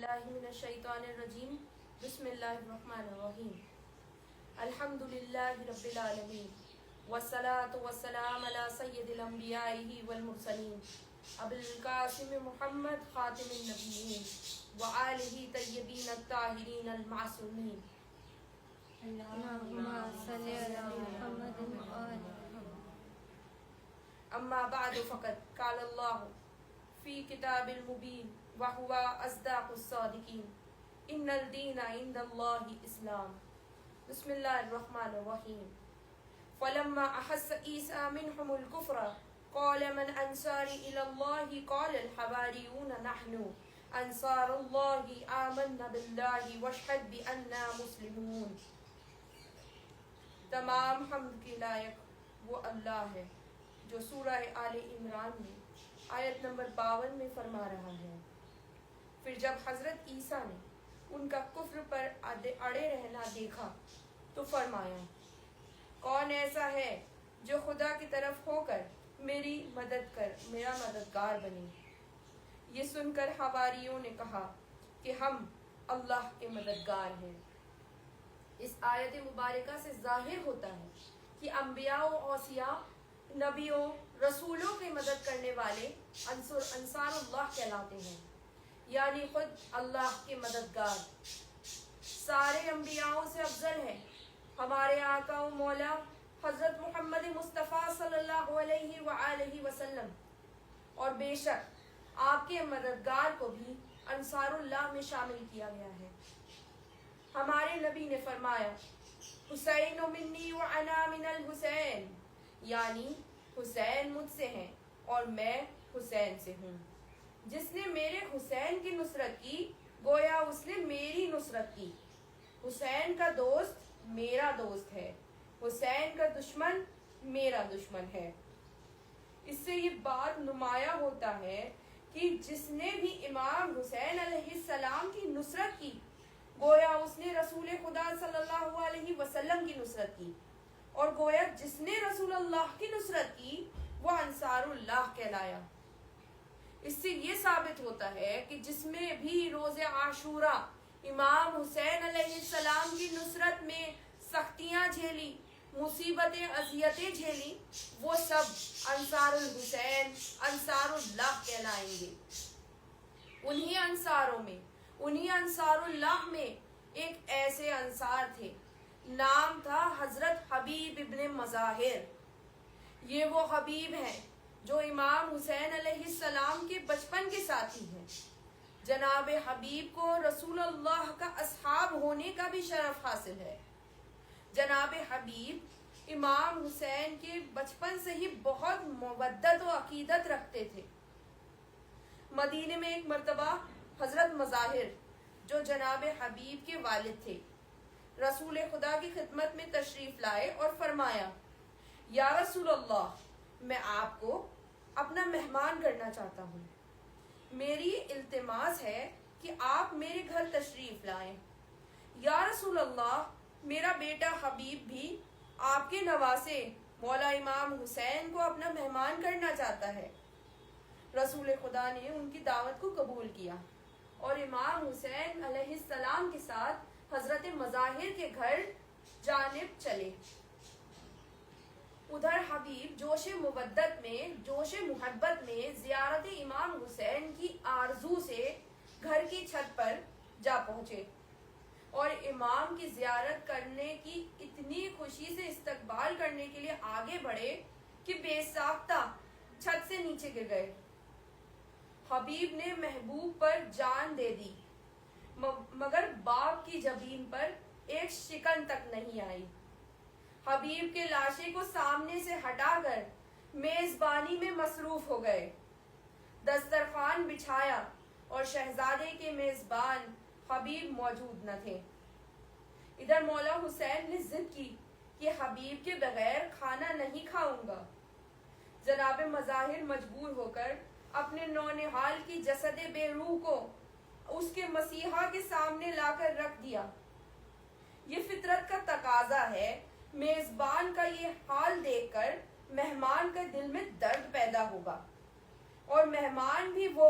باللہ من الشیطان الرجیم بسم اللہ الرحمن الرحیم الحمدللہ رب العالمین والصلاة والسلام علی سید الانبیاء والمرسلین ابو القاسم محمد خاتم النبیین وآلہ طیبین الطاہرین المعصومین اللہم صلی علی محمد وآلہ محمد. اما بعد فقد قال اللہ فی کتاب المبین وهو اصدق الصادقین ان الدین عند اللہ اسلام. بسم اللہ الرحمن الرحیم. فلما احس عیسیٰ منہم الکفر قال من انصاری الی اللہ قال الحواریون نحن انصار اللہ آمنا باللہ واشہد بأننا مسلمون. تمام حمد کی لائق وہ اللہ ہے جو سورہ آل عمران میں آیت نمبر 52 میں فرما رہا ہے. پھر جب حضرت عیسیٰ نے ان کا کفر پر اڑے رہنا دیکھا تو فرمایا کون ایسا ہے جو خدا کی طرف ہو کر میرا مددگار بنے. یہ سن کر حواریوں نے کہا کہ ہم اللہ کے مددگار ہیں. اس آیت مبارکہ سے ظاہر ہوتا ہے کہ انبیاء و اوصیاء، نبیوں، رسولوں کی مدد کرنے والے انصار اللہ کہلاتے ہیں، یعنی خود اللہ کے مددگار. سارے انبیاءوں سے افضل ہے ہمارے آقا و مولا حضرت محمد مصطفیٰ صلی اللہ علیہ وآلہ وسلم، اور بے شک آپ کے مددگار کو بھی انصار اللہ میں شامل کیا گیا ہے. ہمارے نبی نے فرمایا حسین منی وانا من الحسین، یعنی حسین مجھ سے ہیں اور میں حسین سے ہوں. جس نے میرے حسین کی نصرت کی گویا اس نے میری نصرت کی. حسین کا دوست میرا دوست ہے، حسین کا دشمن میرا دشمن ہے. اس سے یہ بات نمایاں ہوتا ہے کہ جس نے بھی امام حسین علیہ السلام کی نصرت کی گویا اس نے رسول خدا صلی اللہ علیہ وسلم کی نصرت کی، اور گویا جس نے رسول اللہ کی نصرت کی وہ انصار اللہ کہلایا. اس سے یہ ثابت ہوتا ہے کہ جس میں بھی روز عاشوراء امام حسین علیہ السلام کی نصرت میں سختیاں جھیلی، مصیبتیں، اذیتیں جھیلی، وہ سب انصار الحسین، انصار اللہ کہلائیں گے. انہی انصار اللہ میں ایک ایسے انصار تھے، نام تھا حضرت حبیب ابن مظاہر. یہ وہ حبیب ہیں جو امام حسین علیہ السلام کے بچپن کے ساتھی ہیں. جناب حبیب کو رسول اللہ کا اصحاب ہونے کا بھی شرف حاصل ہے. جناب حبیب امام حسین کے بچپن سے ہی بہت مودت و عقیدت رکھتے تھے. مدینے میں ایک مرتبہ حضرت مظاہر جو جناب حبیب کے والد تھے رسول خدا کی خدمت میں تشریف لائے اور فرمایا یا رسول اللہ، میں آپ کو اپنا مہمان کرنا چاہتا ہوں. میری التماس ہے کہ آپ میرے گھر تشریف لائیں. یا رسول اللہ، میرا بیٹا حبیب بھی آپ کے نواسے مولا امام حسین کو اپنا مہمان کرنا چاہتا ہے. رسول خدا نے ان کی دعوت کو قبول کیا اور امام حسین علیہ السلام کے ساتھ حضرت مظاہر کے گھر جانب چلے. ادھر حبیب جوش مودت میں، جوش محبت میں زیارت امام حسین کی آرزو سے گھر کی چھت پر جا پہنچے اور امام کی زیارت کرنے کی اتنی خوشی سے استقبال کرنے کے لیے آگے بڑھے کہ بے ساختہ چھت سے نیچے گر گئے. حبیب نے محبوب پر جان دے دی مگر باپ کی جبین پر ایک شکن تک نہیں آئی. حبیب کے لاشے کو سامنے سے ہٹا کر میزبانی میں مصروف ہو گئے. دسترخوان بچھایا اور شہزادے کے میزبان حبیب موجود نہ تھے. ادھر مولا حسین نے ضد کی کہ حبیب کے بغیر کھانا نہیں کھاؤں گا. جناب مظاہر مجبور ہو کر اپنے نونہال کی جسد بے روح کو اس کے مسیحا کے سامنے لا کر رکھ دیا. یہ فطرت کا تقاضا ہے. میزبان کا یہ حال دیکھ کر مہمان کے دل میں درد پیدا ہوگا، اور مہمان بھی وہ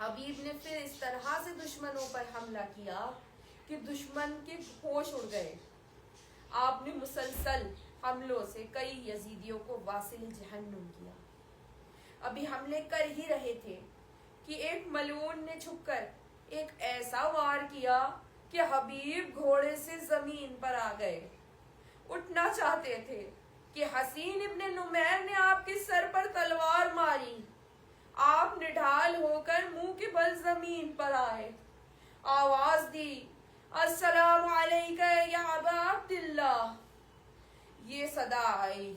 حبیب نے پھر اس طرح سے دشمنوں پر حملہ کیا کہ دشمن کے ہوش اڑ گئے. آپ نے مسلسل حملوں سے کئی یزیدیوں کو واصل جہنم کیا. ابھی حملے کر ہی رہے تھے کہ ایک ملعون نے چھپ کر ایک ایسا وار کیا کہ حبیب گھوڑے سے زمین پر آ گئے. اٹھنا چاہتے تھے کہ حسین ابن نمیر نے آپ کے سر پر تلوار ماری. آپ نڈھال ہو کر منہ کے بل زمین پر آئے. آواز دی السلام علیکہ یا ابا عبداللہ. یہ صدا آئی.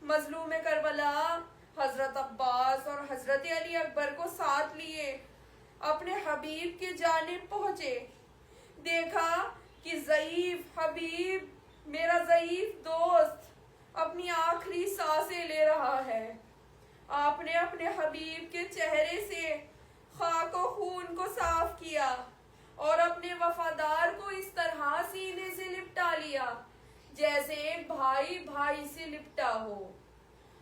مظلوم کربلا حضرت عباس اور حضرت علی اکبر کو ساتھ لیے اپنے حبیب کے جانب پہنچے. دیکھا کہ ضعیف حبیب، میرا ضعیف دوست، اپنی آخری سانسیں لے رہا ہے. آپ نے اپنے حبیب کے چہرے سے خاک و خون کو صاف کیا اور اپنے وفادار کو اس طرح سینے سے لپٹا لیا جیسے ایک بھائی بھائی سے لپٹا ہو.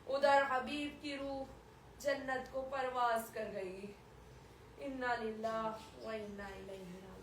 ادھر حبیب کی روح جنت کو پرواز کر گئی. انا للہ و انا الیہ راجعون.